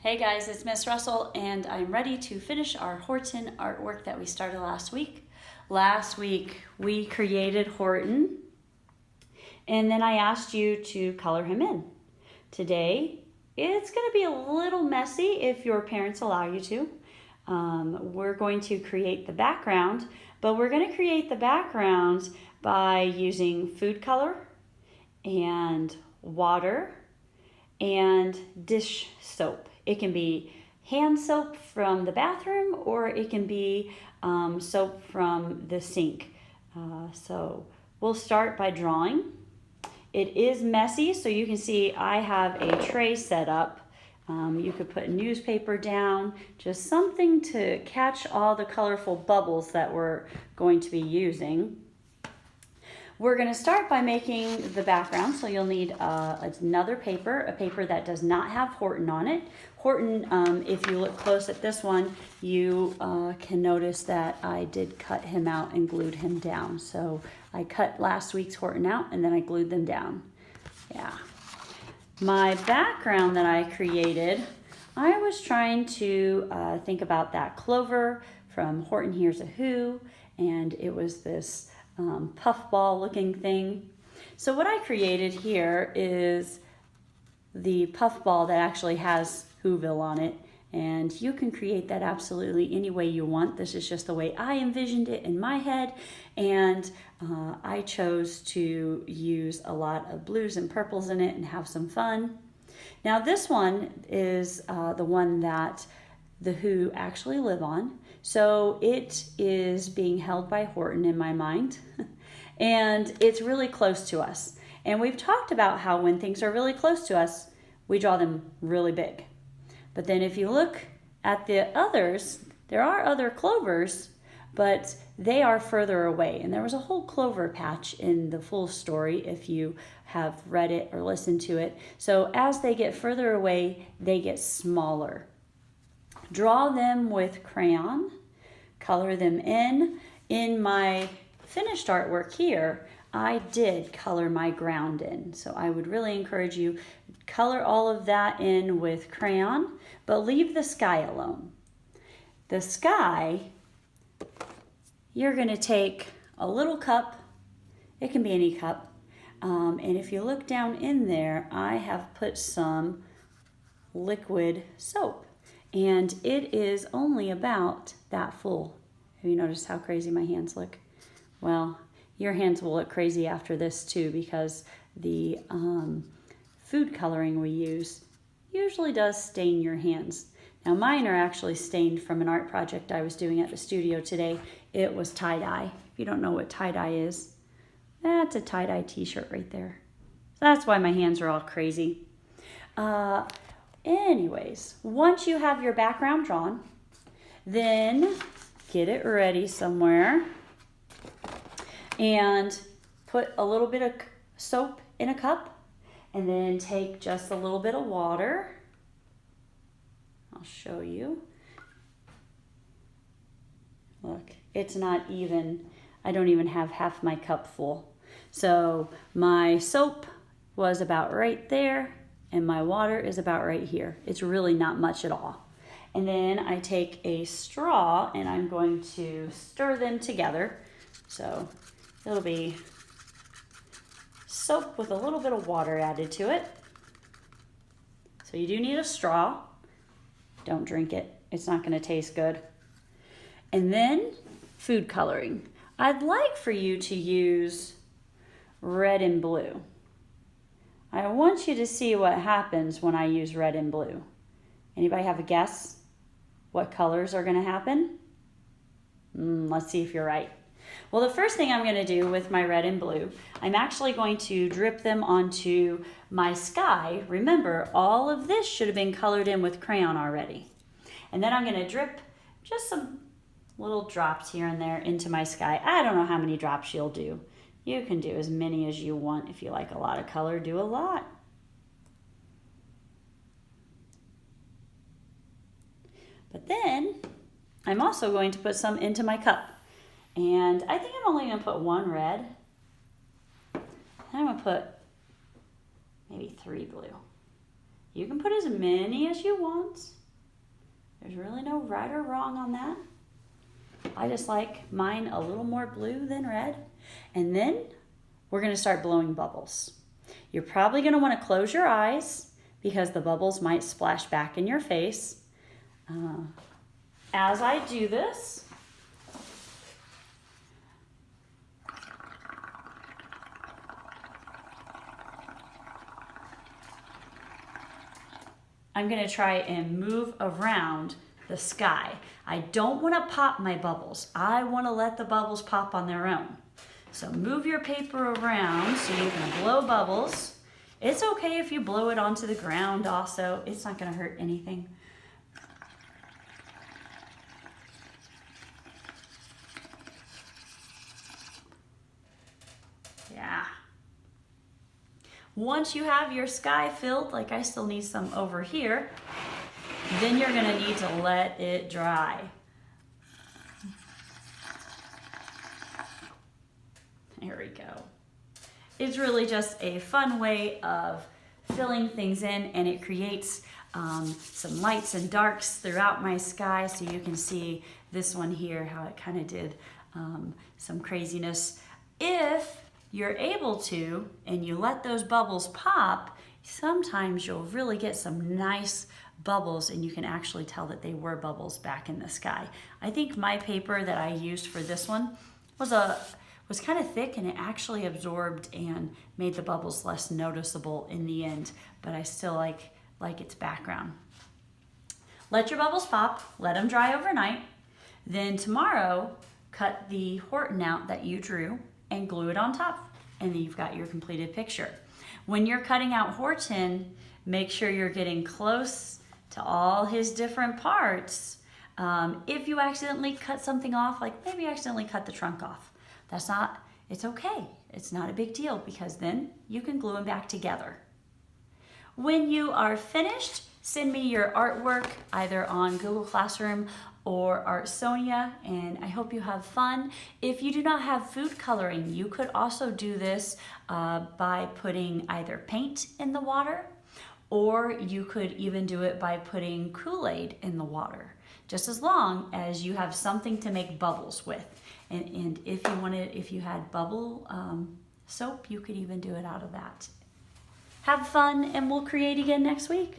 Hey guys, it's Miss Russell and I'm ready to finish our Horton artwork that we started last week. Last week we created Horton and then I asked you to color him in. Today it's going to be a little messy if your parents allow you to. We're going to create the background, but we're going to create the background by using food color and water and dish soap. It can be hand soap from the bathroom or it can be soap from the sink. So we'll start by drawing. It is messy, so you can see I have a tray set up. You could put newspaper down, just something to catch all the colorful bubbles that we're going to be using. We're going to start by making the background, so you'll need another paper, a paper that does not have Horton on it. Horton, if you look close at this one, you can notice that I did cut him out and glued him down. So I cut last week's Horton out and then I glued them down. Yeah. My background that I created, I was trying to think about that clover from Horton Hears a Who, and it was this puffball looking thing. So what I created here is the puffball that actually has Whoville on it, and you can create that absolutely any way you want. This is just the way I envisioned it in my head, and I chose to use a lot of blues and purples in it and have some fun. Now this one is the one that the Who actually live on. So it is being held by Horton in my mind, and it's really close to us. And we've talked about how when things are really close to us, we draw them really big. But then if you look at the others, there are other clovers, but they are further away. And there was a whole clover patch in the full story if you have read it or listened to it. So as they get further away, they get smaller. Draw them with crayon, color them in. In my finished artwork here, I did color my ground in. So I would really encourage you, color all of that in with crayon, but leave the sky alone. The sky, you're gonna take a little cup, it can be any cup, and if you look down in there, I have put some liquid soap. And it is only about that full. Have you noticed how crazy my hands look? Well, your hands will look crazy after this too, because the food coloring we use usually does stain your hands. Now mine are actually stained from an art project I was doing at the studio today. It was tie-dye. If you don't know what tie-dye is, that's a tie-dye t-shirt right there. That's why my hands are all crazy. Anyways, once you have your background drawn, then get it ready somewhere and put a little bit of soap in a cup and then take just a little bit of water. I'll show you. Look, it's not even, I don't even have half my cup full. So my soap was about right there, and my water is about right here. It's really not much at all. And then I take a straw and I'm going to stir them together. So it'll be soap with a little bit of water added to it. So you do need a straw. Don't drink it. It's not gonna taste good. And then food coloring. I'd like for you to use red and blue. I want you to see what happens when I use red and blue. Anybody have a guess what colors are going to happen? Let's see if you're right. Well, the first thing I'm going to do with my red and blue, I'm actually going to drip them onto my sky. Remember, all of this should have been colored in with crayon already. And then I'm going to drip just some little drops here and there into my sky. I don't know how many drops you'll do. You can do as many as you want. If you like a lot of color, do a lot. But then I'm also going to put some into my cup. And I think I'm only going to put one red. And I'm going to put maybe 3 blue. You can put as many as you want. There's really no right or wrong on that. I just like mine a little more blue than red. And then we're gonna start blowing bubbles. You're probably gonna wanna close your eyes because the bubbles might splash back in your face. As I do this, I'm gonna try and move around the sky. I don't wanna pop my bubbles. I wanna let the bubbles pop on their own. So move your paper around so you can blow bubbles. It's okay if you blow it onto the ground also. It's not gonna hurt anything. Yeah. Once you have your sky filled, like I still need some over here, then you're gonna need to let it dry. There we go. It's really just a fun way of filling things in, and it creates some lights and darks throughout my sky, so you can see this one here, how it kind of did some craziness. If you're able to, and you let those bubbles pop, sometimes you'll really get some nice bubbles, and you can actually tell that they were bubbles back in the sky. I think my paper that I used for this one was kind of thick, and it actually absorbed and made the bubbles less noticeable in the end, but I still like its background. Let your bubbles pop, let them dry overnight. Then tomorrow, cut the Horton out that you drew and glue it on top, and then you've got your completed picture. When you're cutting out Horton, make sure you're getting close to all his different parts. If you accidentally cut something off, like maybe you accidentally cut the trunk off, it's okay. It's not a big deal, because then you can glue them back together. When you are finished, send me your artwork either on Google Classroom or Artsonia, and I hope you have fun. If you do not have food coloring, you could also do this by putting either paint in the water, or you could even do it by putting Kool-Aid in the water, just as long as you have something to make bubbles with. And if you had bubble soap, you could even do it out of that. Have fun, and we'll create again next week.